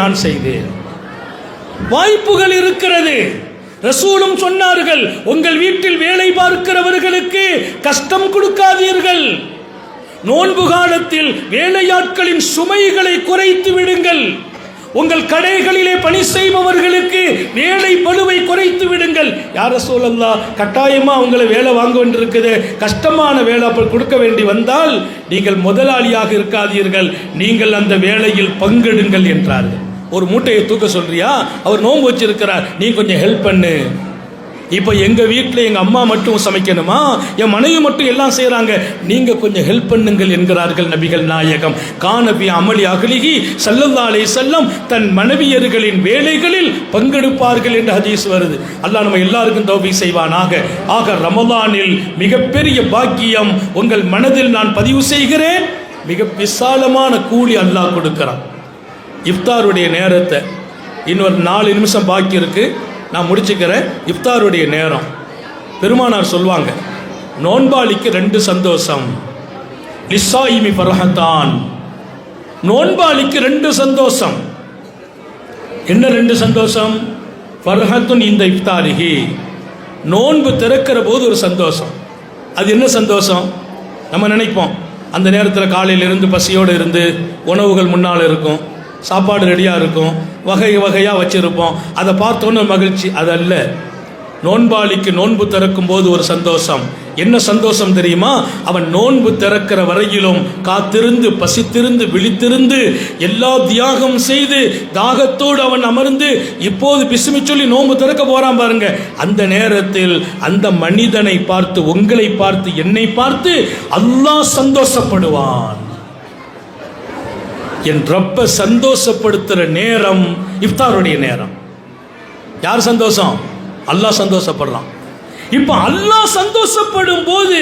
நான் செய்தேன். வாய்ப்புகள் இருக்கிறது. ரசூலும் சொன்னார்கள், உங்கள் வீட்டில் வேலை பார்க்கிறவர்களுக்கு கஷ்டம் கொடுக்காதீர்கள். நோன்பு காலத்தில் வேலையாட்களின் சுமைகளை குறைத்து விடுங்கள். உங்கள் கடைகளிலே பணி செய்பவர்களுக்கு வேலை பளுவை குறைத்து விடுங்கள். யா ரசூலல்லாஹ், கட்டாயமா அவங்களை வேலை வாங்க வேண்டியிருக்குது, கஷ்டமான வேலை கொடுக்க வேண்டி வந்தால் நீங்கள் முதலாளியாக இருக்காதீர்கள், நீங்கள் அந்த வேலையில் பங்கெடுங்கள் என்றார்கள். ஒரு மூட்டையை தூக்க சொல்றியா, அவர் நோன்பு வச்சிருக்கிறார், நீ கொஞ்சம் ஹெல்ப் பண்ணு. இப்போ எங்கள் வீட்டில் எங்கள் அம்மா மட்டும் சமைக்கணுமா, என் மனைவி மட்டும் எல்லாம் செய்கிறாங்க, நீங்கள் கொஞ்சம் ஹெல்ப் பண்ணுங்கள் என்கிறார்கள் நபிகள் நாயகம். கானபி அமளி அகலிகி ஸல்லல்லாஹு அலைஹி வஸல்லம் தன் மனைவியர்களின் வேலைகளில் பங்கெடுப்பார்கள் என்று ஹதீஸ் வருது. அல்லாஹ் நம்ம எல்லாருக்கும் தௌஃபீக் செய்வானாக. ஆக ரமலானில் மிகப்பெரிய பாக்கியம் உங்கள் மனதில் நான் பதிவு செய்கிறேன். மிக விசாலமான கூலி அல்லாஹ் கொடுக்கிறான். இஃப்தாருடைய நேரத்தை இன்னொரு 4 நிமிஷம் பாக்கி இருக்கு, நான் முடிச்சுக்கிறேன். இஃப்தாருடைய நேரம் பெருமானார் சொல்வாங்க, நோன்பாளிக்கு 2 சந்தோஷம். லிஸ்ஸாயிமி ஃபர்ஹத்தான், நோன்பாளிக்கு 2 சந்தோஷம். என்ன 2 சந்தோஷம்? ஃபர்ஹத்துன் இந்த இஃப்தாரிஹி, நோன்பு திறக்கிற போது ஒரு சந்தோஷம். அது என்ன சந்தோஷம்? நம்ம நினைப்போம் அந்த நேரத்தில் காலையிலிருந்து பசியோடு இருந்து உணவுகள் முன்னால் இருக்கும், சாப்பாடு ரெடியாக இருக்கும், வகை வகையாக வச்சுருப்போம், அதை பார்த்தோன்னு மகிழ்ச்சி. அதல்ல, நோன்பாளிக்கு நோன்பு திறக்கும் போது ஒரு சந்தோஷம். என்ன சந்தோஷம் தெரியுமா? அவன் நோன்பு திறக்கிற வரையிலும் காத்திருந்து பசித்திருந்து விழித்திருந்து எல்லா தியாகம் செய்து தாகத்தோடு அவன் அமர்ந்து இப்போது பிசுமி சொல்லி நோன்பு திறக்க போறான் பாருங்க. அந்த நேரத்தில் அந்த மனிதனை பார்த்து, உங்களை பார்த்து, என்னை பார்த்து அல்லாஹ் சந்தோஷப்படுவான். என் ரப்ப சந்தோஷப்படுத்துற நேரம் இஃப்தாருடைய நேரம். யார் சந்தோஷம்? அல்லாஹ் சந்தோஷப்படுறான். இப்ப அல்லாஹ் சந்தோஷப்படும் போது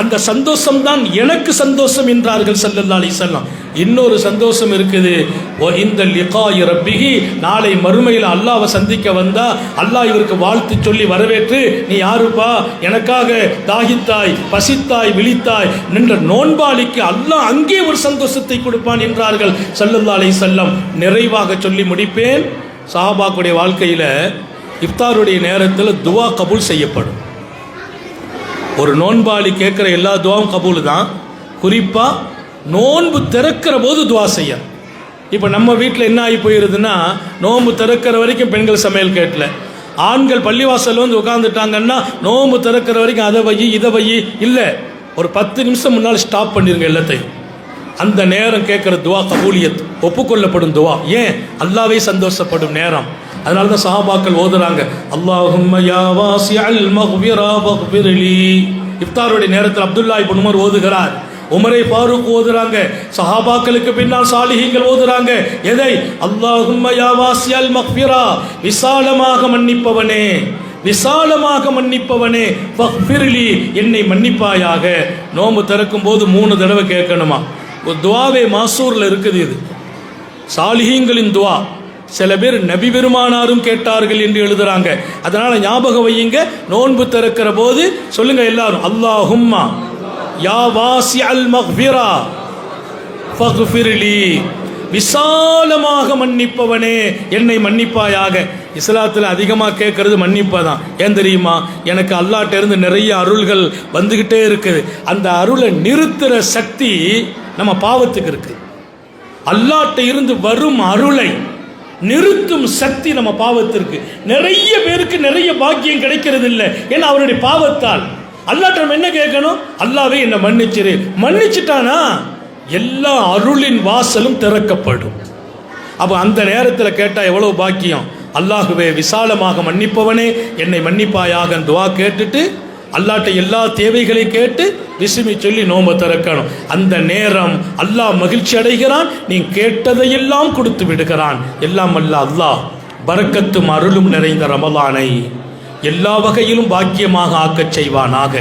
அந்த சந்தோஷம் தான் எனக்கு சந்தோஷம் என்றார்கள் ஸல்லல்லாஹு அலைஹி வஸல்லம். இன்னொரு சந்தோஷம் இருக்குது, இந்த லிகாய் ரப்பிஹி, நாளை மறுமையில் அல்லாஹ்வை சந்திக்க வந்தா அல்லாஹ் இவருக்கு வாழ்த்து சொல்லி வரவேற்று, நீ யாருப்பா, எனக்காக தாகித்தாய் பசித்தாய் விழித்தாய் நின்ற நோன்பாளிக்கு அல்லாஹ் அங்கே ஒரு சந்தோஷத்தை கொடுப்பான் என்றார்கள் ஸல்லல்லாஹு அலைஹி வஸல்லம். நிறைவாக சொல்லி முடிப்பேன். சஹாபாக்களுடைய வாழ்க்கையில இஃப்தாருடைய நேரத்தில் துவா கபூல் செய்யப்படும். ஒரு நோன்பாளி கேட்குற எல்லா துவாவும் கபூல் தான். குறிப்பாக நோன்பு திறக்கிற போது துவா செய்ய. இப்போ நம்ம வீட்டில் என்ன ஆகி போயிருதுன்னா, நோன்பு திறக்கிற வரைக்கும் பெண்கள் சமையல் கேட்டல, ஆண்கள் பள்ளிவாசல் வந்து உட்காந்துட்டாங்கன்னா நோன்பு திறக்கிற வரைக்கும் அதை வை இதை வை இல்லை, ஒரு 10 நிமிஷம் முன்னால் ஸ்டாப் பண்ணிருங்க எல்லாத்தையும். அந்த நேரம் கேட்குற துவா கபூலியத், ஒப்புக்கொள்ளப்படும் துவா. ஏன்? அல்லாஹ்வே சந்தோஷப்படும் நேரம். அதனால தான் சஹாபாக்கள் ஓதுறாங்க, அல்லாஹும்ம யா வாசிஅல் மக்ஃபிரா வக்ஃபிர்லி. இஃப்தாருடைய நேரத்தில் அப்துல்லா இப்னு உமர் ஓதுகிறார், உமரை ஃபாரூக் ஓதுறாங்க, சஹாபாக்களுக்கு பின்னால் சாலிஹீன்கள் ஓதுறாங்க. எதை? அல்லாஹும்ம யா வாசிஅல் மக்ஃபிரா, விசாலமாக மன்னிப்பவனே, விசாலமாக மன்னிப்பவனே, வக்ஃபிர்லி, என்னை மன்னிப்பாயாக. நோன்பு திறக்கும் போது 3 தடவை கேட்கணுமா. ஒரு துவாவே மாசூரில் இருக்குது. இது சாலிஹீன்களின் துவா. சில பேர் நபி பெருமானாரும் கேட்டார்கள் என்று எழுதுறாங்க. அதனால ஞாபகம் வையுங்க, நோன்பு திறக்கிற போது சொல்லுங்க எல்லாரும், அல்லாஹும்மா யா வாசிஅல் மக்ஃபிரா ஃபக்ஃபிர்லி, விசாலமாக மன்னிப்பவனே என்னை மன்னிப்பாயாக. இஸ்லாத்தில் அதிகமாக கேட்கறது மன்னிப்பதான். ஏன் தெரியுமா? எனக்கு அல்லாஹ்ட்ட இருந்து நிறைய அருள்கள் வந்துகிட்டே இருக்குது. அந்த அருளை நிறுத்துற சக்தி நம்ம பாவத்துக்கு இருக்கு. அல்லாஹ்ட்ட இருந்து வரும் அருளை நிறுத்தும் சக்தி நம்ம பாவத்திற்கு. நிறைய பேருக்கு நிறைய பாக்கியம் கிடைக்கிறது இல்லை, ஏன்னா அவருடைய பாவத்தால். அல்லாஹ்ட்ட நம்ம என்ன கேட்கணும்? அல்லாஹ்வே என்னை மன்னிச்சிரு. மன்னிச்சிட்டானா எல்லா அருளின் வாசலும் திறக்கப்படும். அப்போ அந்த நேரத்தில் கேட்டால் எவ்வளவு பாக்கியம். அல்லாஹ்வே விசாலமாக மன்னிப்பவனே என்னை மன்னிப்பாயாக துவா கேட்டுட்டு அல்லாஹ்ட்ட எல்லா தேவைகளையும் கேட்டு விசுமி சொல்லி நோன்பு திறக்கணும். அந்த நேரம் அல்லாஹ் மகிழ்ச்சி அடைகிறான், நீ கேட்டதையெல்லாம் கொடுத்து விடுகிறான். எல்லாம் அல்ல அல்லாஹ் பரக்கத்தும் அருளும் நிறைந்த ரமலானை எல்லா வகையிலும் பாக்கியமாக ஆக்கச் செய்வானாக.